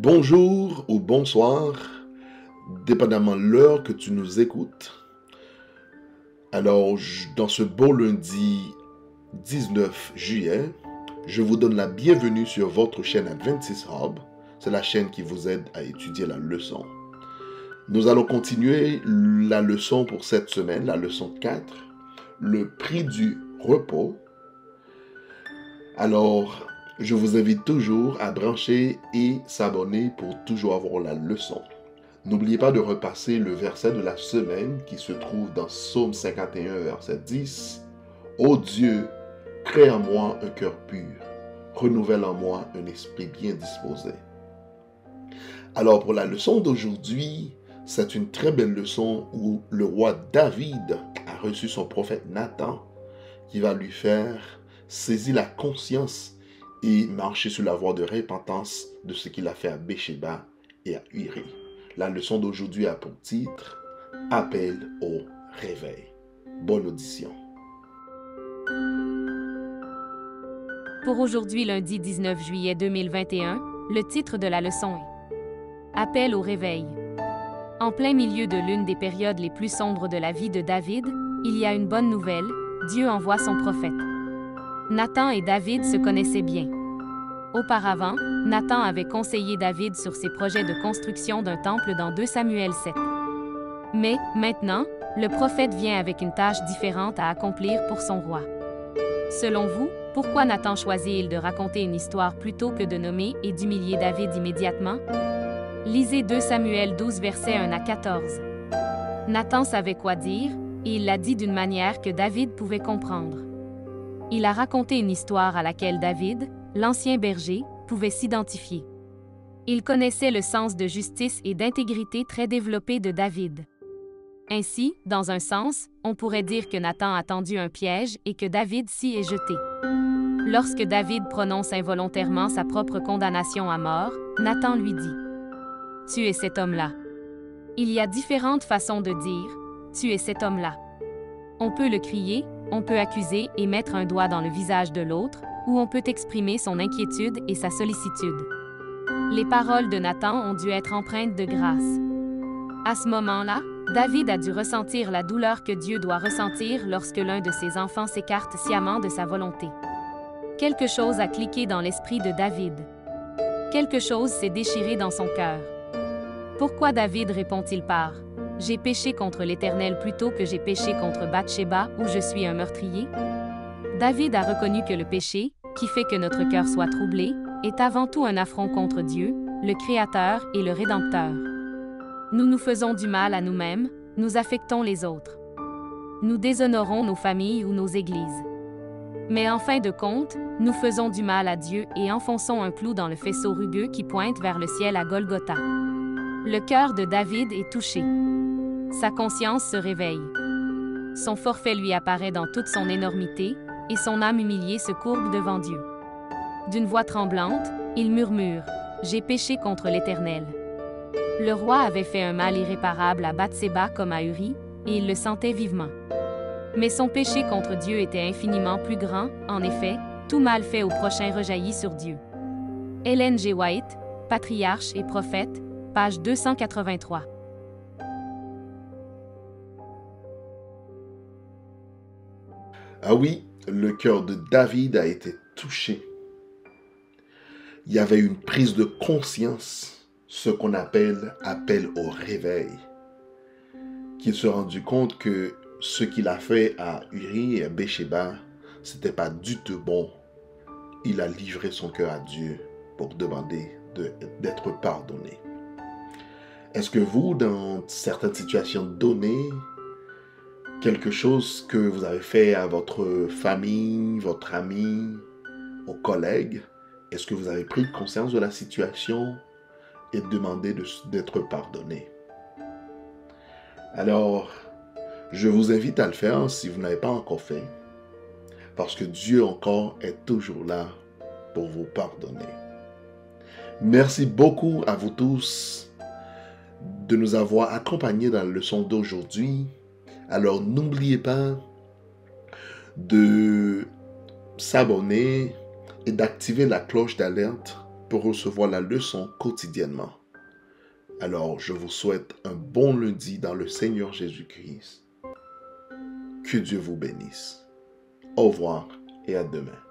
Bonjour ou bonsoir, dépendamment de l'heure que tu nous écoutes. Alors, dans ce beau lundi 19 juillet, je vous donne la bienvenue sur votre chaîne Adventist Hub. C'est la chaîne qui vous aide à étudier la leçon. Nous allons continuer la leçon pour cette semaine, la leçon 4, le prix du repos. Alors, je vous invite toujours à brancher et s'abonner pour toujours avoir la leçon. N'oubliez pas de repasser le verset de la semaine qui se trouve dans Psaume 51, verset 10. « Ô Dieu, crée en moi un cœur pur, renouvelle en moi un esprit bien disposé. » Alors pour la leçon d'aujourd'hui, c'est une très belle leçon où le roi David a reçu son prophète Nathan qui va lui faire saisir la conscience et marcher sur la voie de repentance de ce qu'il a fait à Bécheba et à Uri. La leçon d'aujourd'hui a pour titre « Appel au réveil ». Bonne audition. Pour aujourd'hui, lundi 19 juillet 2021, le titre de la leçon est « Appel au réveil ». En plein milieu de l'une des périodes les plus sombres de la vie de David, il y a une bonne nouvelle, Dieu envoie son prophète. Nathan et David se connaissaient bien. Auparavant, Nathan avait conseillé David sur ses projets de construction d'un temple dans 2 Samuel 7. Mais, maintenant, le prophète vient avec une tâche différente à accomplir pour son roi. Selon vous, pourquoi Nathan choisit-il de raconter une histoire plutôt que de nommer et d'humilier David immédiatement? Lisez 2 Samuel 12 versets 1 à 14. Nathan savait quoi dire, et il l'a dit d'une manière que David pouvait comprendre. Il a raconté une histoire à laquelle David, l'ancien berger, pouvait s'identifier. Il connaissait le sens de justice et d'intégrité très développé de David. Ainsi, dans un sens, on pourrait dire que Nathan a tendu un piège et que David s'y est jeté. Lorsque David prononce involontairement sa propre condamnation à mort, Nathan lui dit « Tu es cet homme-là ». Il y a différentes façons de dire « Tu es cet homme-là ». On peut le crier, on peut accuser et mettre un doigt dans le visage de l'autre, ou on peut exprimer son inquiétude et sa sollicitude. Les paroles de Nathan ont dû être empreintes de grâce. À ce moment-là, David a dû ressentir la douleur que Dieu doit ressentir lorsque l'un de ses enfants s'écarte sciemment de sa volonté. Quelque chose a cliqué dans l'esprit de David. Quelque chose s'est déchiré dans son cœur. Pourquoi David répond-il par « J'ai péché contre l'Éternel plutôt que j'ai péché contre Bathsheba où je suis un meurtrier » David a reconnu que le péché, qui fait que notre cœur soit troublé, est avant tout un affront contre Dieu, le Créateur et le Rédempteur. Nous nous faisons du mal à nous-mêmes, nous affectons les autres. Nous déshonorons nos familles ou nos églises. Mais en fin de compte, nous faisons du mal à Dieu et enfonçons un clou dans le faisceau rugueux qui pointe vers le ciel à Golgotha. Le cœur de David est touché. Sa conscience se réveille. Son forfait lui apparaît dans toute son énormité, et son âme humiliée se courbe devant Dieu. D'une voix tremblante, il murmure « J'ai péché contre l'Éternel ». Le roi avait fait un mal irréparable à Bathsheba comme à Uri, et il le sentait vivement. Mais son péché contre Dieu était infiniment plus grand, en effet, tout mal fait au prochain rejaillit sur Dieu. Ellen G. White, Patriarche et prophète, page 283. Ah oui, le cœur de David a été touché. Il y avait une prise de conscience, ce qu'on appelle appel au réveil, qu'il se rendu compte que ce qu'il a fait à Uri et à Bécheba, c'était pas du tout bon. Il a livré son cœur à Dieu pour demander d'être pardonné. Est-ce que vous, dans certaines situations données, quelque chose que vous avez fait à votre famille, votre ami, aux collègues, est-ce que vous avez pris conscience de la situation et demandé d'être pardonné? Alors, je vous invite à le faire si vous n'avez pas encore fait, parce que Dieu encore est toujours là pour vous pardonner. Merci beaucoup à vous tous de nous avoir accompagnés dans la leçon d'aujourd'hui. Alors, n'oubliez pas de s'abonner et d'activer la cloche d'alerte pour recevoir la leçon quotidiennement. Alors, je vous souhaite un bon lundi dans le Seigneur Jésus-Christ. Que Dieu vous bénisse. Au revoir et à demain.